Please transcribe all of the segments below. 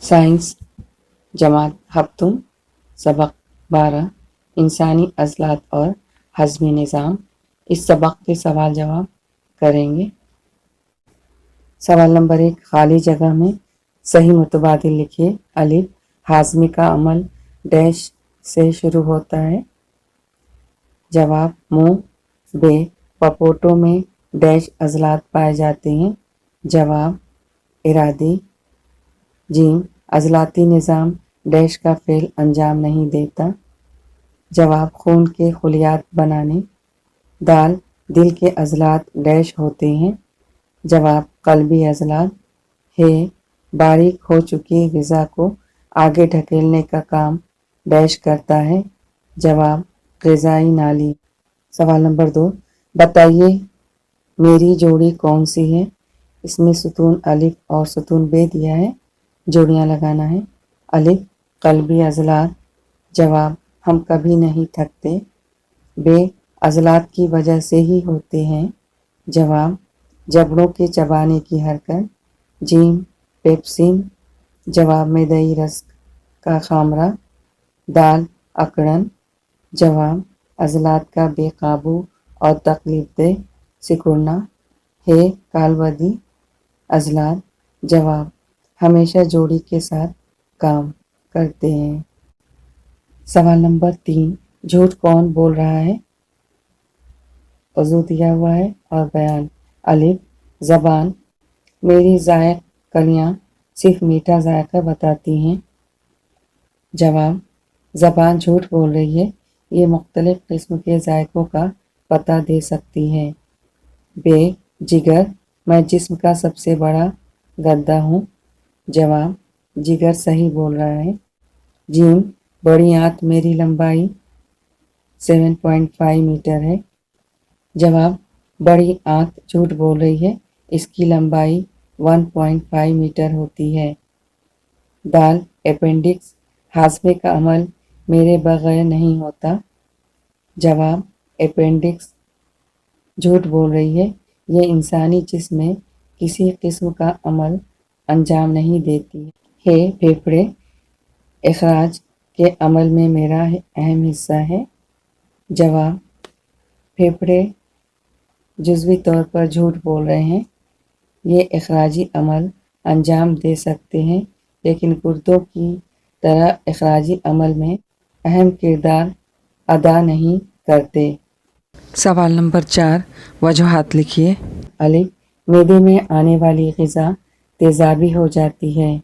Science جماعت ہفتم سبق 12 انسانی عضلات اور ہضمی نظام۔ اس سبق کے سوال جواب کریں گے۔ سوال نمبر 1، خالی جگہ میں صحیح متبادل لکھیے۔ الف، ہاضمے کا عمل ڈیش سے شروع ہوتا ہے؟ جواب منہ۔ ب، پپوٹوں میں ڈیش عضلات پائے جاتے ہیں؟ جواب ارادی۔ جیم، عضلاتی نظام ڈیش کا فعل انجام نہیں دیتا؟ جواب خون کے خلیات بنانے۔ دال، دل کے عضلات ڈیش ہوتے ہیں؟ جواب قلبی عضلات۔ ہے، باریک ہو چکی غذا کو آگے ڈھکیلنے کا کام ڈیش کرتا ہے؟ جواب غذائی نالی۔ سوال نمبر 2، بتائیے میری جوڑی کون سی ہے؟ اس میں ستون الف اور ستون ب دیا ہے، جوڑیاں لگانا ہے۔ الف، قلبی عضلات۔ جواب ہم کبھی نہیں تھکتے۔ ب، عضلات کی وجہ سے ہی ہوتے ہیں؟ جواب جبڑوں کے چبانے کی حرکت۔ جیم، پیپسین۔ جواب معدئی رس کا خامرہ۔ دال، اکڑن۔ جواب عضلات کا بے قابو اور تکلیف دہ سکڑنا۔ ہے، کالبدی عضلات۔ جواب ہمیشہ جوڑی کے ساتھ کام کرتے ہیں۔ سوال نمبر 3، جھوٹ کون بول رہا ہے؟ وضو دیا ہوا ہے اور بیان۔ الف، زبان، میری ذائق کلیاں صرف میٹھا ذائقہ بتاتی ہیں؟ جواب زبان جھوٹ بول رہی ہے، یہ مختلف قسم کے ذائقوں کا پتہ دے سکتی ہے۔ ب، جگر، میں جسم کا سب سے بڑا گدا ہوں؟ جواب جگر صحیح بول رہا ہے۔ جیم، بڑی آنت میری لمبائی 7.5 میٹر ہے؟ جواب بڑی آنت جھوٹ بول رہی ہے، اس کی لمبائی 1.5 میٹر ہوتی ہے۔ دال، اپینڈکس، ہاضمے کا عمل میرے بغیر نہیں ہوتا؟ جواب اپینڈکس جھوٹ بول رہی ہے، یہ انسانی جسم میں کسی قسم کا عمل انجام نہیں دیتی ہے۔ پھیپھڑے، اخراج کے عمل میں میرا اہم حصہ ہے؟ جواب پھیپھڑے جزوی طور پر جھوٹ بول رہے ہیں، یہ اخراجی عمل انجام دے سکتے ہیں لیکن گردوں کی طرح اخراجی عمل میں اہم کردار ادا نہیں کرتے۔ سوال نمبر 4، وجوہات لکھیے۔ الف، معدے میں آنے والی غذا تیزابی ہو جاتی ہے؟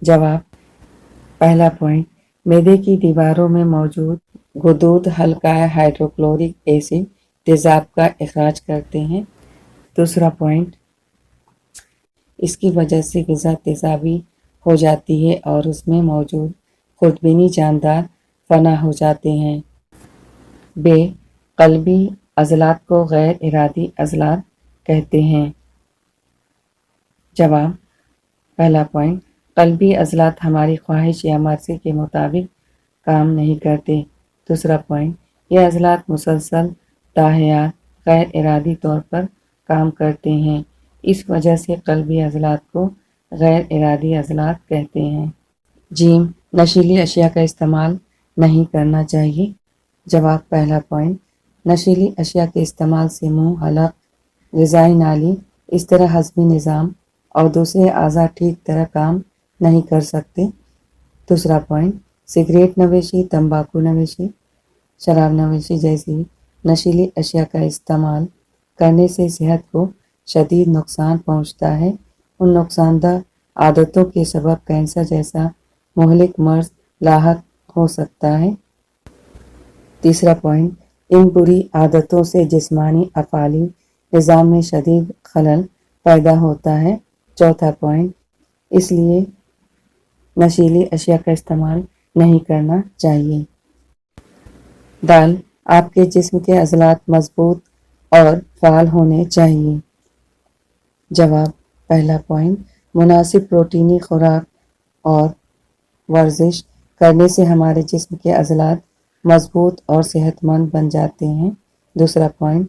جواب پہلا پوائنٹ، معدے کی دیواروں میں موجود غدود ہلکا ہائیڈروکلورک ایسڈ تیزاب کا اخراج کرتے ہیں۔ دوسرا پوائنٹ، اس کی وجہ سے غذا تیزابی ہو جاتی ہے اور اس میں موجود خوردبینی جاندار فنا ہو جاتے ہیں۔ ب، قلبی عضلات کو غیر ارادی عضلات کہتے ہیں؟ جواب پہلا پوائنٹ، قلبی عضلات ہماری خواہش یا مرضی کے مطابق کام نہیں کرتے۔ دوسرا پوائنٹ، یہ عضلات مسلسل تاحیات غیر ارادی طور پر کام کرتے ہیں، اس وجہ سے قلبی عضلات کو غیر ارادی عضلات کہتے ہیں۔ جیم، نشیلی اشیاء کا استعمال نہیں کرنا چاہیے؟ جواب پہلا پوائنٹ، نشیلی اشیاء کے استعمال سے منہ، حلق، غذائی نالی، اس طرح ہضمی نظام اور دوسرے اعضاء ٹھیک طرح کام نہیں کر سکتے۔ دوسرا پوائنٹ، سگریٹ نوشی، تمباکو نوشی، شراب نوشی جیسی نشیلی اشیاء کا استعمال کرنے سے صحت کو شدید نقصان پہنچتا ہے۔ ان نقصان دہ عادتوں کے سبب کینسر جیسا مہلک مرض لاحق ہو سکتا ہے۔ تیسرا پوائنٹ، ان بری عادتوں سے جسمانی افعالی نظام میں شدید خلل پیدا ہوتا ہے۔ چوتھا پوائنٹ، اس لیے نشیلی اشیاء کا استعمال نہیں کرنا چاہیے۔ دال، آپ کے جسم کے عضلات مضبوط اور فعال ہونے چاہیے؟ جواب پہلا پوائنٹ، مناسب پروٹینی خوراک اور ورزش کرنے سے ہمارے جسم کے عضلات مضبوط اور صحت مند بن جاتے ہیں۔ دوسرا پوائنٹ،